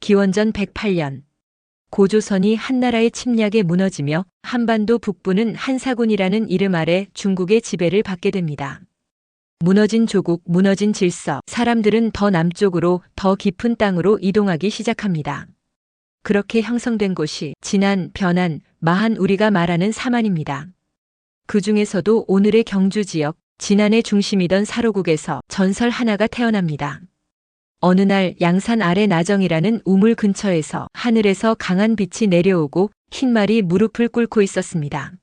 기원전 108년 고조선이 한나라의 침략에 무너지며 한반도 북부는 한사군이라는 이름 아래 중국의 지배를 받게 됩니다. 무너진 조국, 무너진 질서, 사람들은 더 남쪽으로 더 깊은 땅으로 이동하기 시작합니다. 그렇게 형성된 곳이 진안, 변안, 마한 우리가 말하는 사만입니다. 그 중에서도 오늘의 경주 지역, 진안의 중심이던 사로국에서 전설 하나가 태어납니다. 어느 날 양산 아래 나정이라는 우물 근처에서 하늘에서 강한 빛이 내려오고 흰 말이 무릎을 꿇고 있었습니다.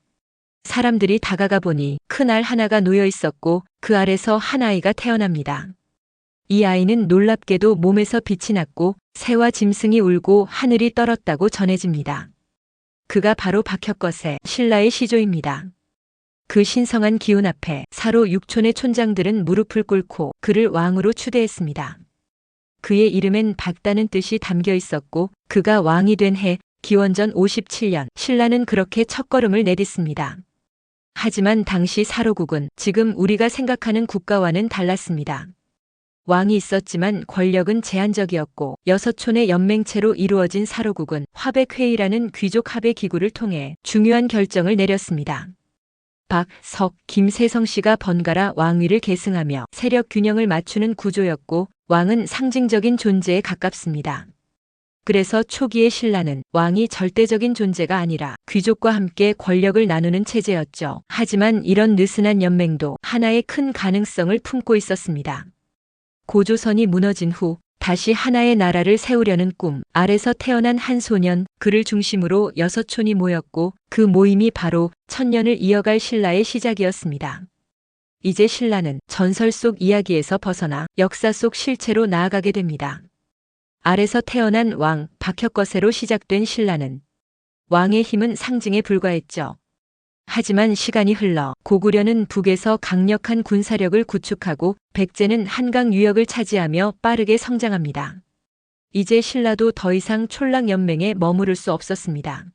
사람들이 다가가 보니 큰 알 하나가 놓여 있었고 그 알에서 한 아이가 태어납니다. 이 아이는 놀랍게도 몸에서 빛이 났고 새와 짐승이 울고 하늘이 떨었다고 전해집니다. 그가 바로 박혁거세, 신라의 시조입니다. 그 신성한 기운 앞에 사로 육촌의 촌장들은 무릎을 꿇고 그를 왕으로 추대했습니다. 그의 이름엔 밝다는 뜻이 담겨 있었고 그가 왕이 된 해 기원전 57년 신라는 그렇게 첫걸음을 내딛습니다. 하지만 당시 사로국은 지금 우리가 생각하는 국가와는 달랐습니다. 왕이 있었지만 권력은 제한적이었고 6촌의 연맹체로 이루어진 사로국은 화백회의라는 귀족 합의 기구를 통해 중요한 결정을 내렸습니다. 박, 석, 김 세 성씨가 번갈아 왕위를 계승하며 세력 균형을 맞추는 구조였고 왕은 상징적인 존재에 가깝습니다. 그래서 초기의 신라는 왕이 절대적인 존재가 아니라 귀족과 함께 권력을 나누는 체제였죠. 하지만 이런 느슨한 연맹도 하나의 큰 가능성을 품고 있었습니다. 고조선이 무너진 후 다시 하나의 나라를 세우려는 꿈 아래서 태어난 한 소년, 그를 중심으로 6촌이 모였고 그 모임이 바로 천년을 이어갈 신라의 시작이었습니다. 이제 신라는 전설 속 이야기에서 벗어나 역사 속 실체로 나아가게 됩니다. 아래서 태어난 왕 박혁거세로 시작된 신라는 왕의 힘은 상징에 불과했죠. 하지만 시간이 흘러 고구려는 북에서 강력한 군사력을 구축하고 백제는 한강 유역을 차지하며 빠르게 성장합니다. 이제 신라도 더 이상 촌락연맹에 머무를 수 없었습니다.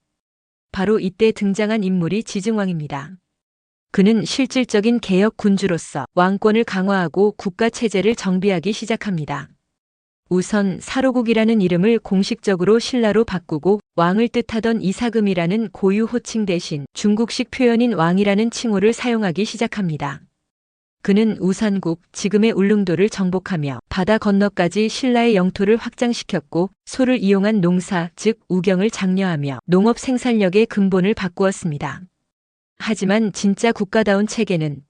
바로 이때 등장한 인물이 지증왕입니다. 그는 실질적인 개혁 군주로서 왕권을 강화하고 국가체제를 정비하기 시작합니다. 우선 사로국이라는 이름을 공식적으로 신라로 바꾸고 왕을 뜻하던 이사금이라는 고유 호칭 대신 중국식 표현인 왕이라는 칭호를 사용하기 시작합니다. 그는 우산국, 지금의 울릉도를 정복하며 바다 건너까지 신라의 영토를 확장시켰고 소를 이용한 농사, 즉 우경을 장려하며 농업 생산력의 근본을 바꾸었습니다. 하지만 진짜 국가다운 체계는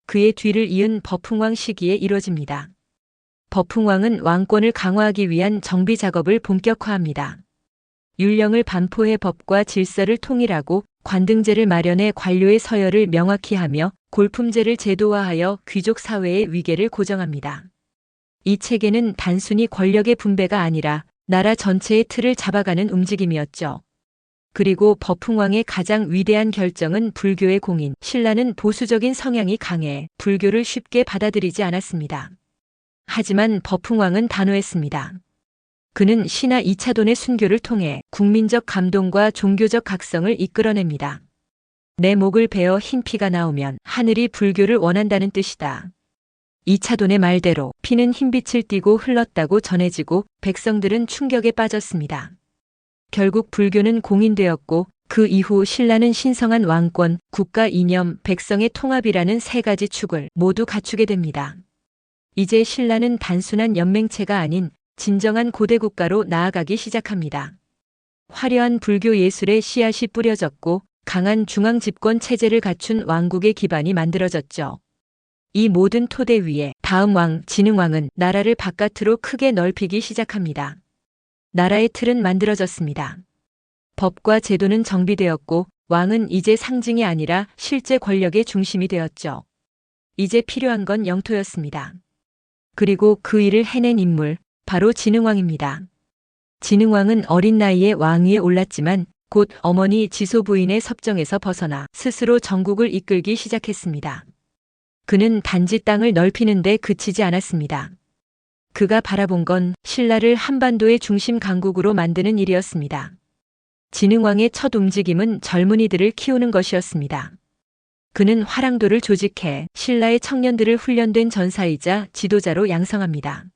그의 뒤를 이은 버풍왕 시기에 이뤄집니다. 버풍왕은 왕권을 강화하기 위한 정비 작업을 본격화합니다. 율령을 반포해 법과 질서를 통일하고 관등제를 마련해 관료의 서열을 명확히 하며 골품제를 제도화하여 귀족 사회의 위계를 고정합니다. 이 체계는 단순히 권력의 분배가 아니라 나라 전체의 틀을 잡아가는 움직임이었죠. 그리고 버풍왕의 가장 위대한 결정은 불교의 공인. 신라는 보수적인 성향이 강해 불교를 쉽게 받아들이지 않았습니다. 하지만 버풍왕은 단호했습니다. 그는 신하 이차돈의 순교를 통해 국민적 감동과 종교적 각성을 이끌어냅니다. 내 목을 베어 흰 피가 나오면 하늘이 불교를 원한다는 뜻이다. 이차돈의 말대로 피는 흰빛을 띠고 흘렀다고 전해지고 백성들은 충격에 빠졌습니다. 결국 불교는 공인되었고 그 이후 신라는 신성한 왕권, 국가 이념, 백성의 통합이라는 세 가지 축을 모두 갖추게 됩니다. 이제 신라는 단순한 연맹체가 아닌 진정한 고대 국가로 나아가기 시작합니다. 화려한 불교 예술의 씨앗이 뿌려졌고 강한 중앙 집권 체제를 갖춘 왕국의 기반이 만들어졌죠. 이 모든 토대 위에 다음 왕, 진흥왕은 나라를 바깥으로 크게 넓히기 시작합니다. 나라의 틀은 만들어졌습니다. 법과 제도는 정비되었고 왕은 이제 상징이 아니라 실제 권력의 중심이 되었죠. 이제 필요한 건 영토였습니다. 그리고 그 일을 해낸 인물, 바로 진흥왕입니다. 진흥왕은 어린 나이에 왕위에 올랐지만 곧 어머니 지소 부인의 섭정에서 벗어나 스스로 전국을 이끌기 시작했습니다. 그는 단지 땅을 넓히는 데 그치지 않았습니다. 그가 바라본 건 신라를 한반도의 중심 강국으로 만드는 일이었습니다. 진흥왕의 첫 움직임은 젊은이들을 키우는 것이었습니다. 그는 화랑도를 조직해 신라의 청년들을 훈련된 전사이자 지도자로 양성합니다.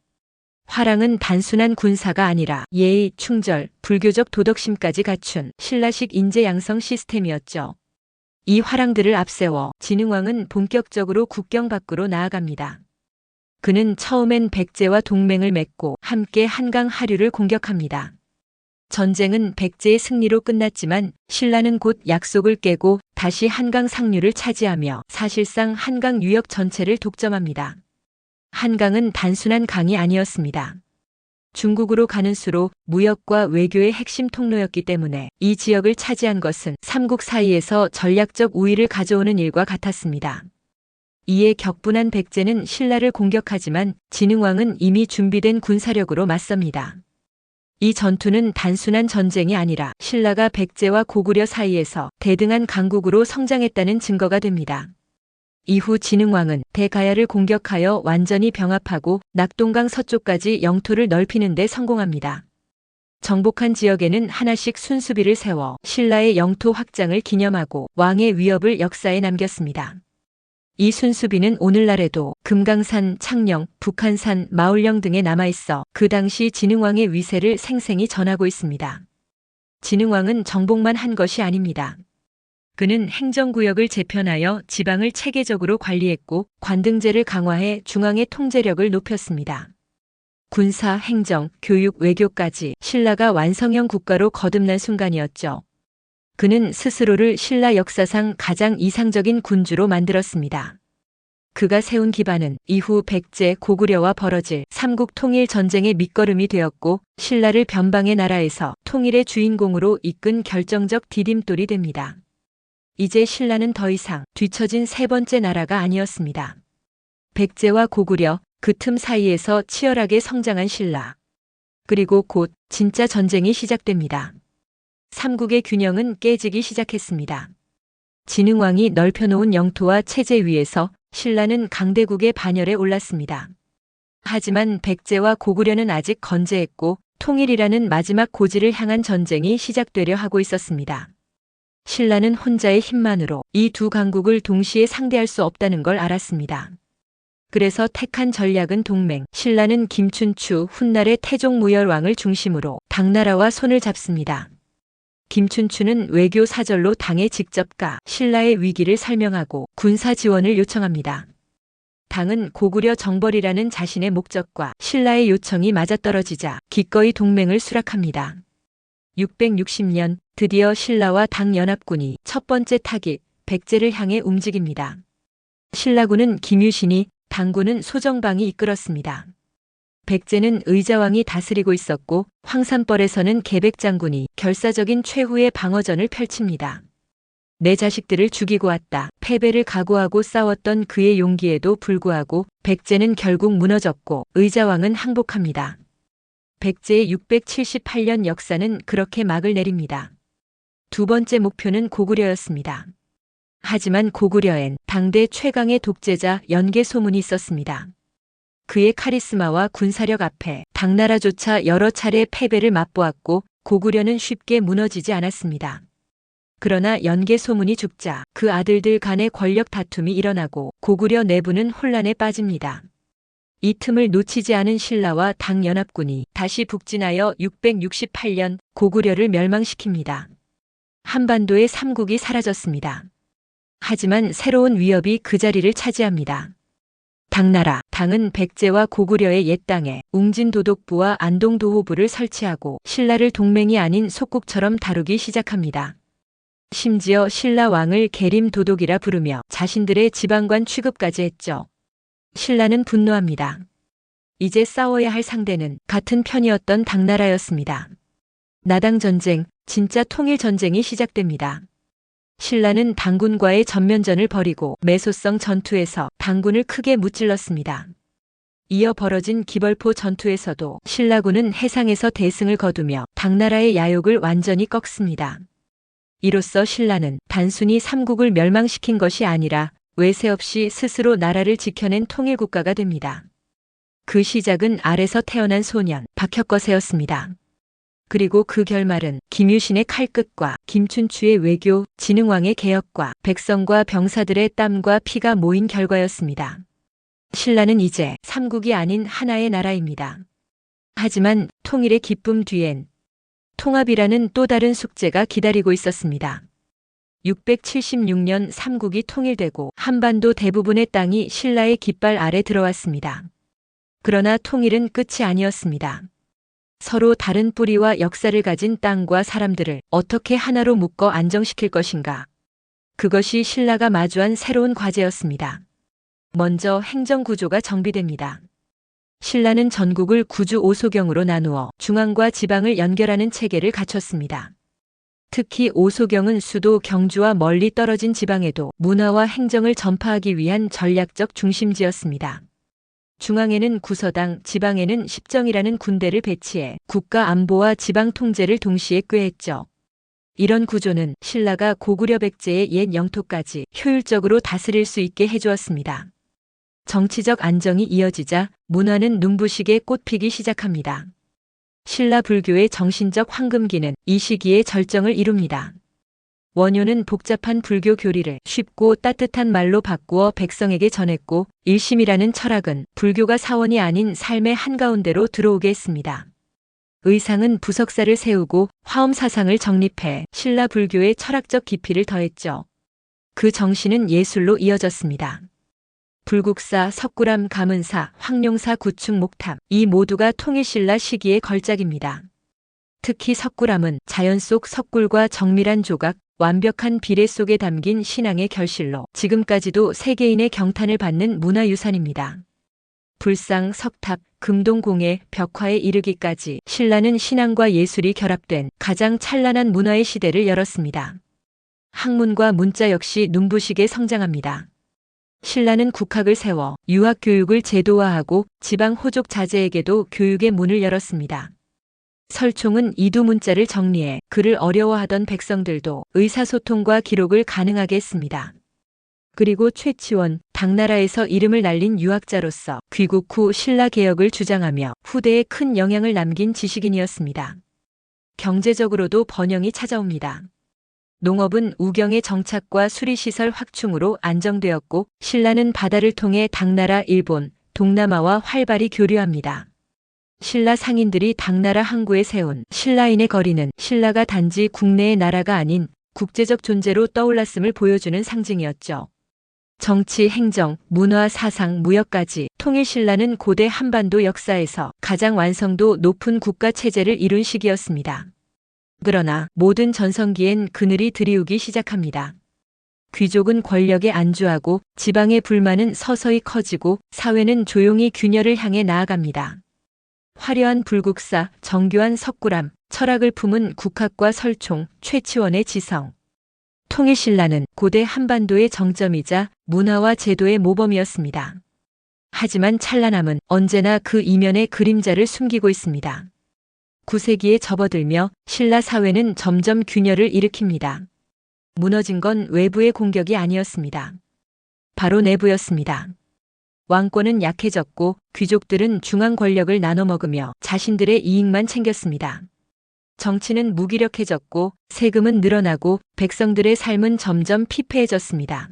화랑은 단순한 군사가 아니라 예의, 충절, 불교적 도덕심까지 갖춘 신라식 인재 양성 시스템이었죠. 이 화랑들을 앞세워 진흥왕은 본격적으로 국경 밖으로 나아갑니다. 그는 처음엔 백제와 동맹을 맺고 함께 한강 하류를 공격합니다. 전쟁은 백제의 승리로 끝났지만 신라는 곧 약속을 깨고 다시 한강 상류를 차지하며 사실상 한강 유역 전체를 독점합니다. 한강은 단순한 강이 아니었습니다. 중국으로 가는 수로 무역과 외교의 핵심 통로였기 때문에 이 지역을 차지한 것은 삼국 사이에서 전략적 우위를 가져오는 일과 같았습니다. 이에 격분한 백제는 신라를 공격하지만 진흥왕은 이미 준비된 군사력으로 맞섭니다. 이 전투는 단순한 전쟁이 아니라 신라가 백제와 고구려 사이에서 대등한 강국으로 성장했다는 증거가 됩니다. 이후 진흥왕은 대가야를 공격하여 완전히 병합하고 낙동강 서쪽까지 영토를 넓히는 데 성공합니다. 정복한 지역에는 하나씩 순수비를 세워 신라의 영토 확장을 기념하고 왕의 위협을 역사에 남겼습니다. 이 순수비는 오늘날에도 금강산, 창녕, 북한산, 마울령 등에 남아있어 그 당시 진흥왕의 위세를 생생히 전하고 있습니다. 진흥왕은 정복만 한 것이 아닙니다. 그는 행정구역을 재편하여 지방을 체계적으로 관리했고 관등제를 강화해 중앙의 통제력을 높였습니다. 군사, 행정, 교육, 외교까지 신라가 완성형 국가로 거듭난 순간이었죠. 그는 스스로를 신라 역사상 가장 이상적인 군주로 만들었습니다. 그가 세운 기반은 이후 백제, 고구려와 벌어질 삼국 통일 전쟁의 밑거름이 되었고 신라를 변방의 나라에서 통일의 주인공으로 이끈 결정적 디딤돌이 됩니다. 이제 신라는 더 이상 뒤처진 세 번째 나라가 아니었습니다. 백제와 고구려, 그 틈 사이에서 치열하게 성장한 신라. 그리고 곧 진짜 전쟁이 시작됩니다. 삼국의 균형은 깨지기 시작했습니다. 진흥왕이 넓혀놓은 영토와 체제 위에서 신라는 강대국의 반열에 올랐습니다. 하지만 백제와 고구려는 아직 건재했고 통일이라는 마지막 고지를 향한 전쟁이 시작되려 하고 있었습니다. 신라는 혼자의 힘만으로 이 두 강국을 동시에 상대할 수 없다는 걸 알았습니다. 그래서 택한 전략은 동맹. 신라는 김춘추 훗날의 태종무열왕을 중심으로 당나라와 손을 잡습니다. 김춘추는 외교 사절로 당에 직접 가 신라의 위기를 설명하고 군사 지원을 요청합니다. 당은 고구려 정벌이라는 자신의 목적과 신라의 요청이 맞아떨어지자 기꺼이 동맹을 수락합니다. 660년 드디어 신라와 당 연합군이 첫 번째 타깃 백제를 향해 움직입니다. 신라군은 김유신이, 당군은 소정방이 이끌었습니다. 백제는 의자왕이 다스리고 있었고 황산벌에서는 계백장군이 결사적인 최후의 방어전을 펼칩니다. 내 자식들을 죽이고 왔다. 패배를 각오하고 싸웠던 그의 용기에도 불구하고 백제는 결국 무너졌고 의자왕은 항복합니다. 백제의 678년 역사는 그렇게 막을 내립니다. 두 번째 목표는 고구려였습니다. 하지만 고구려엔 당대 최강의 독재자 연개 소문이 있었습니다. 그의 카리스마와 군사력 앞에 당나라조차 여러 차례 패배를 맛보았고 고구려는 쉽게 무너지지 않았습니다. 그러나 연개 소문이 죽자 그 아들들 간의 권력 다툼이 일어나고 고구려 내부는 혼란에 빠집니다. 이 틈을 놓치지 않은 신라와 당 연합군이 다시 북진하여 668년 고구려를 멸망시킵니다. 한반도의 삼국이 사라졌습니다. 하지만 새로운 위협이 그 자리를 차지합니다. 당나라. 당은 백제와 고구려의 옛 땅에 웅진도독부와 안동도호부를 설치하고 신라를 동맹이 아닌 속국처럼 다루기 시작합니다. 심지어 신라 왕을 계림도독이라 부르며 자신들의 지방관 취급까지 했죠. 신라는 분노합니다. 이제 싸워야 할 상대는 같은 편이었던 당나라였습니다. 나당전쟁, 진짜 통일전쟁이 시작됩니다. 신라는 당군과의 전면전을 벌이고 매소성 전투에서 당군을 크게 무찔렀습니다. 이어 벌어진 기벌포 전투에서도 신라군은 해상에서 대승을 거두며 당나라의 야욕을 완전히 꺾습니다. 이로써 신라는 단순히 삼국을 멸망시킨 것이 아니라 외세 없이 스스로 나라를 지켜낸 통일국가가 됩니다. 그 시작은 알에서 태어난 소년 박혁거세였습니다. 그리고 그 결말은 김유신의 칼끝과 김춘추의 외교, 진흥왕의 개혁과 백성과 병사들의 땀과 피가 모인 결과였습니다. 신라는 이제 삼국이 아닌 하나의 나라입니다. 하지만 통일의 기쁨 뒤엔 통합이라는 또 다른 숙제가 기다리고 있었습니다. 676년 삼국이 통일되고 한반도 대부분의 땅이 신라의 깃발 아래 들어왔습니다. 그러나 통일은 끝이 아니었습니다. 서로 다른 뿌리와 역사를 가진 땅과 사람들을 어떻게 하나로 묶어 안정시킬 것인가. 그것이 신라가 마주한 새로운 과제였습니다. 먼저 행정구조가 정비됩니다. 신라는 전국을 구주 5소경으로 나누어 중앙과 지방을 연결하는 체계를 갖췄습니다. 특히 5소경은 수도 경주와 멀리 떨어진 지방에도 문화와 행정을 전파하기 위한 전략적 중심지였습니다. 중앙에는 구서당, 지방에는 십정이라는 군대를 배치해 국가 안보와 지방 통제를 동시에 꾀했죠. 이런 구조는 신라가 고구려 백제의 옛 영토까지 효율적으로 다스릴 수 있게 해주었습니다. 정치적 안정이 이어지자 문화는 눈부시게 꽃피기 시작합니다. 신라 불교의 정신적 황금기는 이 시기에 절정을 이룹니다. 원효는 복잡한 불교 교리를 쉽고 따뜻한 말로 바꾸어 백성에게 전했고, 일심이라는 철학은 불교가 사원이 아닌 삶의 한가운데로 들어오게 했습니다. 의상은 부석사를 세우고 화엄 사상을 정립해 신라 불교의 철학적 깊이를 더했죠. 그 정신은 예술로 이어졌습니다. 불국사, 석굴암, 가문사, 황룡사, 구축, 목탑, 이 모두가 통일신라 시기의 걸작입니다. 특히 석굴암은 자연 속 석굴과 정밀한 조각, 완벽한 비례 속에 담긴 신앙의 결실로 지금까지도 세계인의 경탄을 받는 문화유산입니다. 불상, 석탑, 금동공예, 벽화에 이르기까지 신라는 신앙과 예술이 결합된 가장 찬란한 문화의 시대를 열었습니다. 학문과 문자 역시 눈부시게 성장합니다. 신라는 국학을 세워 유학교육을 제도화하고 지방 호족 자제에게도 교육의 문을 열었습니다. 설총은 이두문자를 정리해 글을 어려워하던 백성들도 의사소통과 기록을 가능하게 했습니다. 그리고 최치원, 당나라에서 이름을 날린 유학자로서 귀국 후 신라 개혁을 주장하며 후대에 큰 영향을 남긴 지식인이었습니다. 경제적으로도 번영이 찾아옵니다. 농업은 우경의 정착과 수리시설 확충으로 안정되었고, 신라는 바다를 통해 당나라, 일본, 동남아와 활발히 교류합니다. 신라 상인들이 당나라 항구에 세운 신라인의 거리는 신라가 단지 국내의 나라가 아닌 국제적 존재로 떠올랐음을 보여주는 상징이었죠. 정치, 행정, 문화, 사상, 무역까지 통일신라는 고대 한반도 역사에서 가장 완성도 높은 국가체제를 이룬 시기였습니다. 그러나 모든 전성기엔 그늘이 드리우기 시작합니다. 귀족은 권력에 안주하고 지방의 불만은 서서히 커지고 사회는 조용히 균열을 향해 나아갑니다. 화려한 불국사, 정교한 석굴암, 철학을 품은 국학과 설총, 최치원의 지성. 통일신라는 고대 한반도의 정점이자 문화와 제도의 모범이었습니다. 하지만 찬란함은 언제나 그 이면에 그림자를 숨기고 있습니다. 9세기에 접어들며 신라 사회는 점점 균열을 일으킵니다. 무너진 건 외부의 공격이 아니었습니다. 바로 내부였습니다. 왕권은 약해졌고 귀족들은 중앙 권력을 나눠 먹으며 자신들의 이익만 챙겼습니다. 정치는 무기력해졌고 세금은 늘어나고 백성들의 삶은 점점 피폐해졌습니다.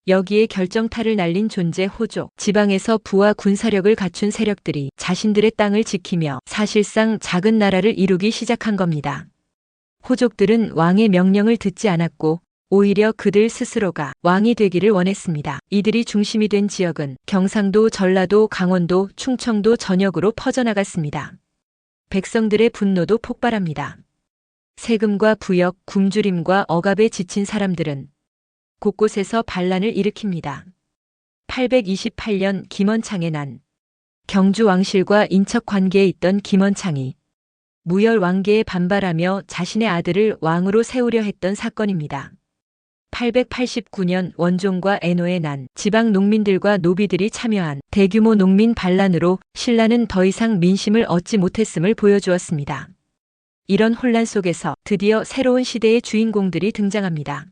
여기에 결정타를 날린 존재 호족, 지방에서 부와 군사력을 갖춘 세력들이 자신들의 땅을 지키며 사실상 작은 나라를 이루기 시작한 겁니다. 호족들은 왕의 명령을 듣지 않았고 오히려 그들 스스로가 왕이 되기를 원했습니다. 이들이 중심이 된 지역은 경상도, 전라도, 강원도, 충청도 전역으로 퍼져나갔습니다. 백성들의 분노도 폭발합니다. 세금과 부역, 굶주림과 억압에 지친 사람들은 곳곳에서 반란을 일으킵니다. 828년 김원창의 난. 경주 왕실과 인척 관계에 있던 김원창이 무열 왕계에 반발하며 자신의 아들을 왕으로 세우려 했던 사건입니다. 889년 원종과 애노의 난, 지방 농민들과 노비들이 참여한 대규모 농민 반란으로 신라는 더 이상 민심을 얻지 못했음을 보여주었습니다. 이런 혼란 속에서 드디어 새로운 시대의 주인공들이 등장합니다.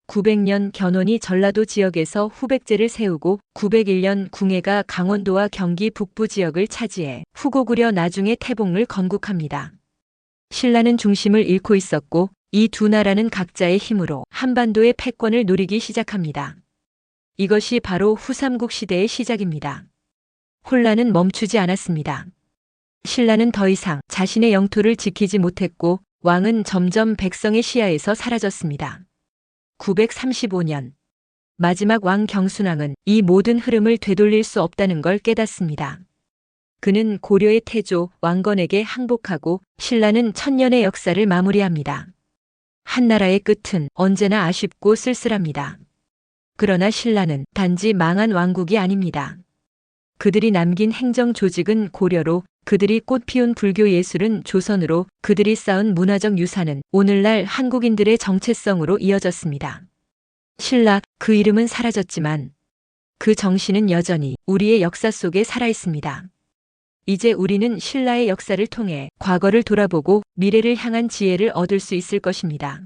900년 견훤이 전라도 지역에서 후백제를 세우고 901년 궁예가 강원도와 경기 북부 지역을 차지해 후고구려 나중에 태봉을 건국합니다. 신라는 중심을 잃고 있었고 이 두 나라는 각자의 힘으로 한반도의 패권을 누리기 시작합니다. 이것이 바로 후삼국 시대의 시작입니다. 혼란은 멈추지 않았습니다. 신라는 더 이상 자신의 영토를 지키지 못했고 왕은 점점 백성의 시야에서 사라졌습니다. 935년 마지막 왕 경순왕은 이 모든 흐름을 되돌릴 수 없다는 걸 깨닫습니다. 그는 고려의 태조 왕건에게 항복하고 신라는 천년의 역사를 마무리합니다. 한나라의 끝은 언제나 아쉽고 쓸쓸합니다. 그러나 신라는 단지 망한 왕국이 아닙니다. 그들이 남긴 행정 조직은 고려로, 그들이 꽃피운 불교 예술은 조선으로, 그들이 쌓은 문화적 유산은 오늘날 한국인들의 정체성으로 이어졌습니다. 신라, 그 이름은 사라졌지만 그 정신은 여전히 우리의 역사 속에 살아있습니다. 이제 우리는 신라의 역사를 통해 과거를 돌아보고 미래를 향한 지혜를 얻을 수 있을 것입니다.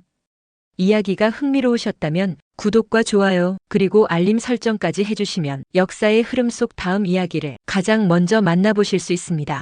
이야기가 흥미로우셨다면 구독과 좋아요 그리고 알림 설정까지 해주시면 역사의 흐름 속 다음 이야기를 가장 먼저 만나보실 수 있습니다.